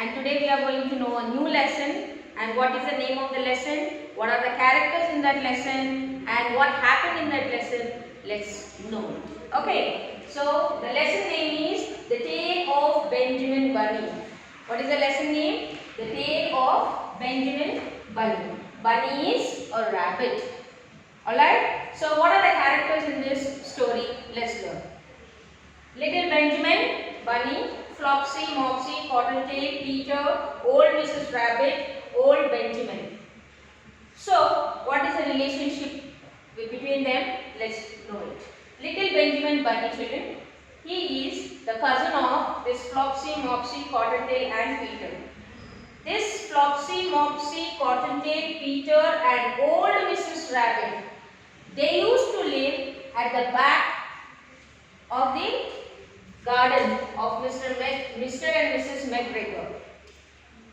and today we are going to know a new lesson. And what is the name of the lesson? What are the characters in that lesson? And what happened in that lesson? Let's know. Okay, so the lesson name is The Tale of Benjamin Bunny. What is the lesson name? The Tale of Benjamin Bunny. Bunny is a rabbit. Alright, so what are the characters in this story? Let's learn. Little Benjamin, Bunny, Flopsy, Mopsy, Cottontail, Peter, Old Mrs. Rabbit, Old Benjamin. So, what is the relationship between them? Let's know it. Little Benjamin Bunny, children, he is the cousin of this Flopsy, Mopsy, Cottontail and Peter. This Flopsy, Mopsy, Cottontail, Peter and Old Mrs. Rabbit, they used to live at the back of the garden of Mr. and Mrs. McGregor.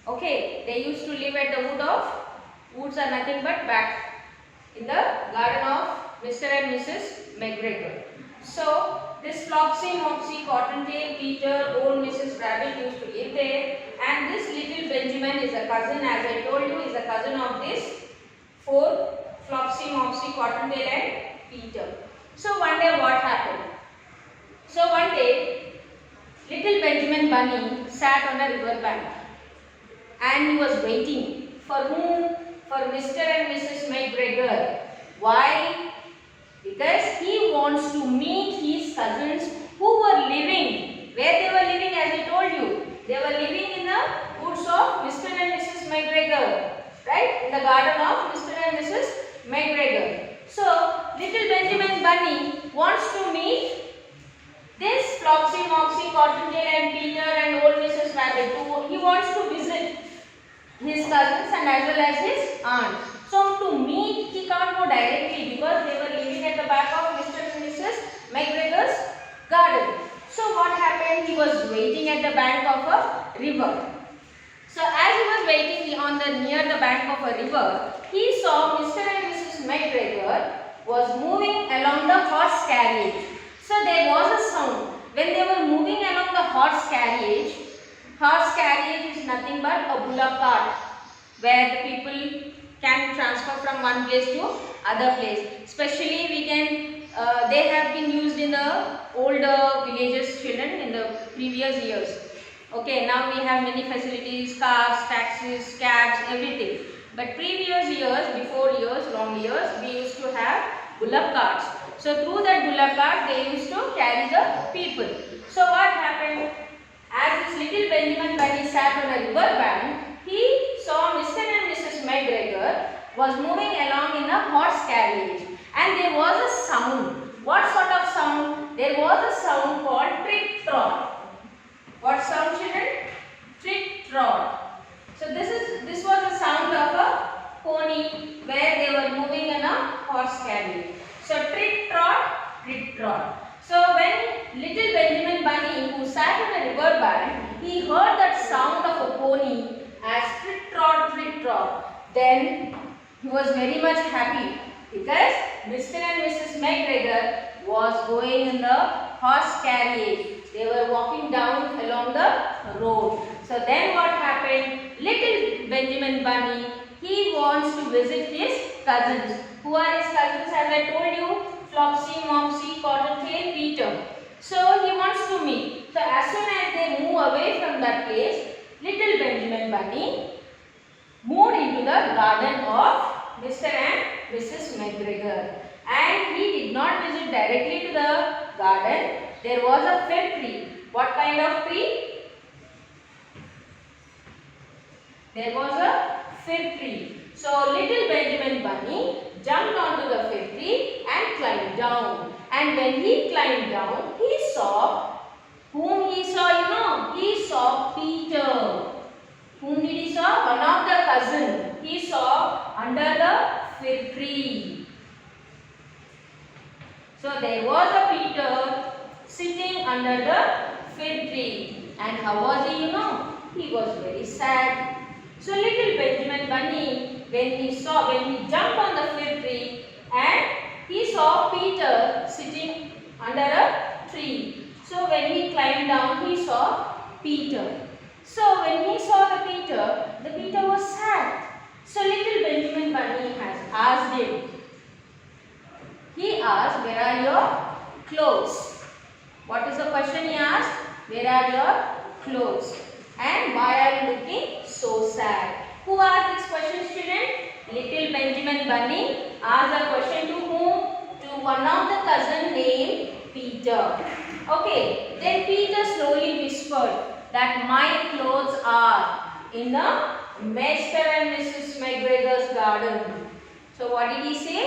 Okay, they used to live at the woods are nothing but back in the garden of Mr. and Mrs. McGregor. So, this Flopsy, Mopsy, Cottontail, Peter, Old Mrs. Rabbit used to live there, and this little Benjamin is a cousin, as I told you, is a cousin of this four Flopsy, Mopsy, Cottontail and Peter. So, one day what happened? So, one day little Benjamin Bunny sat on a river bank and he was waiting for whom? For Mr. and Mrs. McGregor. Why? Because he wants to meet his cousins who were living. Where they were living, as I told you? They were living in the woods of Mr. and Mrs. McGregor. Right? In the garden of Mr. and Mrs. McGregor. So, little Benjamin Bunny wants to meet this Flopsy, Mopsy, Cottontail and Peter and Old Mrs. Rabbit. He wants to visit his cousins and as well as his aunt. So to meet, he can't go directly because they were living at the back of Mr. and Mrs. McGregor's garden. So what happened? He was waiting at the bank of a river. So as he was waiting near the bank of a river, he saw Mr. and Mrs. McGregor was moving along the horse carriage. So there was a sound. When they were moving along the horse carriage is nothing but a bullock cart where the people can transfer from one place to other place. Especially they have been used in the older villages children in the previous years. Okay, now we have many facilities, cars, taxis, cabs, everything. But previous years, long years, we used to have bullock carts. So through that bullock cart, they used to carry the people. So what happened? As this little Benjamin Bunny sat on a river bank, he saw Mr. and Mrs. McGregor was moving along in a horse carriage. And there was a sound. What sort of sound? There was a sound called trick-trot. What sound, children? Trick-trot. So this was the sound of a pony where they were moving in a horse carriage. So trick-trot, trick-trot. So when little Benjamin Bunny, who sat on a river bank, he heard that sound of a pony as trick-trot, trick-trot. Then he was very much happy because Mr. and Mrs. McGregor was going in the horse carriage. They were walking down along the road. So then what happened? Little Benjamin Bunny, he wants to visit his cousins. Who are his cousins? As I told you, Flopsy, Mopsy, Cottontail, Peter. So he wants to meet. So as soon as they move away from that place, little Benjamin Bunny moved into the garden of Mr. and Mrs. McGregor. And he did not visit directly to the garden. There was a fig tree. What kind of tree? There was a fig tree. So little Benjamin Bunny jumped onto the fig tree and climbed down. And when he climbed down, he saw, whom he saw, he saw Peter. Whom did he saw? One of the cousins. He saw under the fig tree. So there was a Peter sitting under the fig tree. And how was he, He was very sad. So little Benjamin Bunny, when he jumped on the fig tree and he saw Peter sitting under a tree. So when he climbed down, he saw Peter. So when he saw the Peter was sad. So little Benjamin Bunny has asked him. He asked, "Where are your clothes?" What is the question he asked? "Where are your clothes? And why are you looking so sad?" Who asked this question, student? Little Benjamin Bunny asked the question to whom? To one of the cousin named Peter. Okay, then Peter slowly whispered that my clothes are in the Mr. and Mrs. McGregor's garden. So what did he say?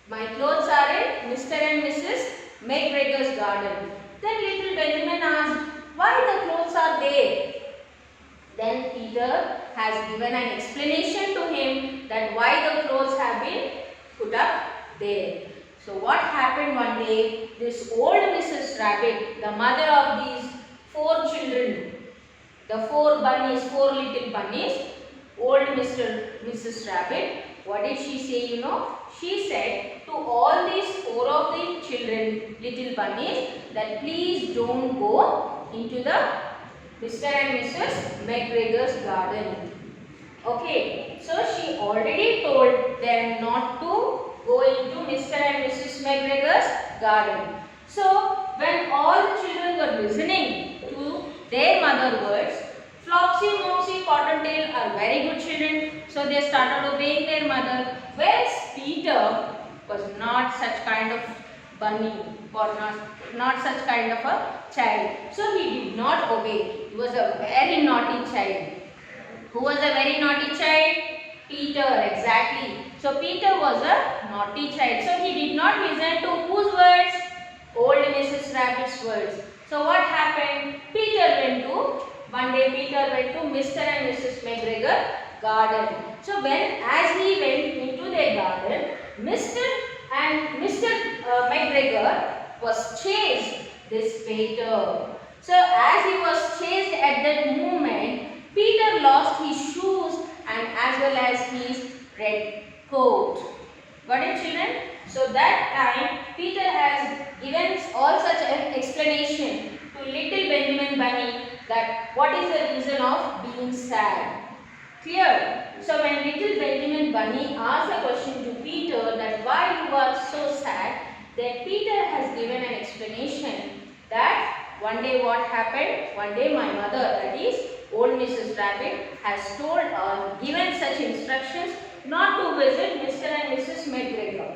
My clothes are in Mr. and Mrs. McGregor's garden. Then little Benjamin asked, why the clothes are there? Then Peter has given an explanation to him that why the clothes have been put up there. So what happened one day, this old Mrs. Rabbit, the mother of these 4 children, the 4 bunnies, 4 little bunnies, old Mrs. Rabbit, what did she say, you know? She said to all these 4 of the children, little bunnies, that please don't go into the Mr. and Mrs. McGregor's garden. Okay, so she already told them not to go into Mr. and Mrs. McGregor's garden. So, when all the children were listening to their mother words, Flopsy, Mopsy, Cottontail are very good children, so they started obeying their mother. Whereas Peter was not such kind of bunny or not such kind of a child. So he did not obey. He was a very naughty child. Who was a very naughty child? Peter, exactly. So Peter was a naughty child. So he did not listen to whose words? Old Mrs. Rabbit's words. So what happened? One day Peter went to Mr. and Mrs. McGregor garden. So as he went into their garden, Mr. McGregor was chased this Peter. So as he was chased at that moment, Peter lost his shoes and as well as his red coat. Got it, children? So that time Peter has given all such an explanation to little Benjamin Bunny that what is the reason of being sad. Clear? So when little Benjamin Bunny asked the question to Peter that why you are so sad, then Peter has given an explanation that one day what happened? One day my mother, that is old Mrs. Rabbit, has told or given such instructions not to visit Mr. and Mrs. McGregor.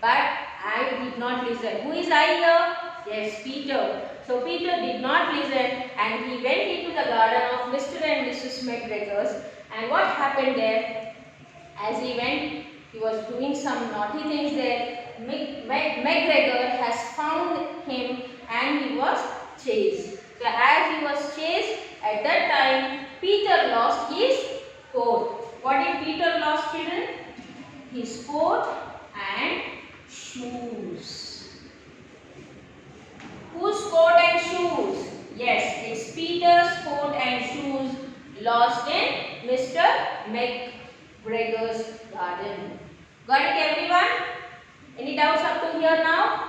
But I did not listen. Who is I here? Yes, Peter. So Peter did not listen and he went into the garden of Mr. and Mrs. McGregor's. And what happened there? As he went, he was doing some naughty things there. McGregor has found him and he was chased. So as he was chased, at that time, Peter lost his coat. What did Peter lost, children? His coat and shoes. Whose coat and shoes? Yes, it's Peter's coat and shoes lost in Mr. McGregor's garden. Got it, everyone? Any doubts up to here now?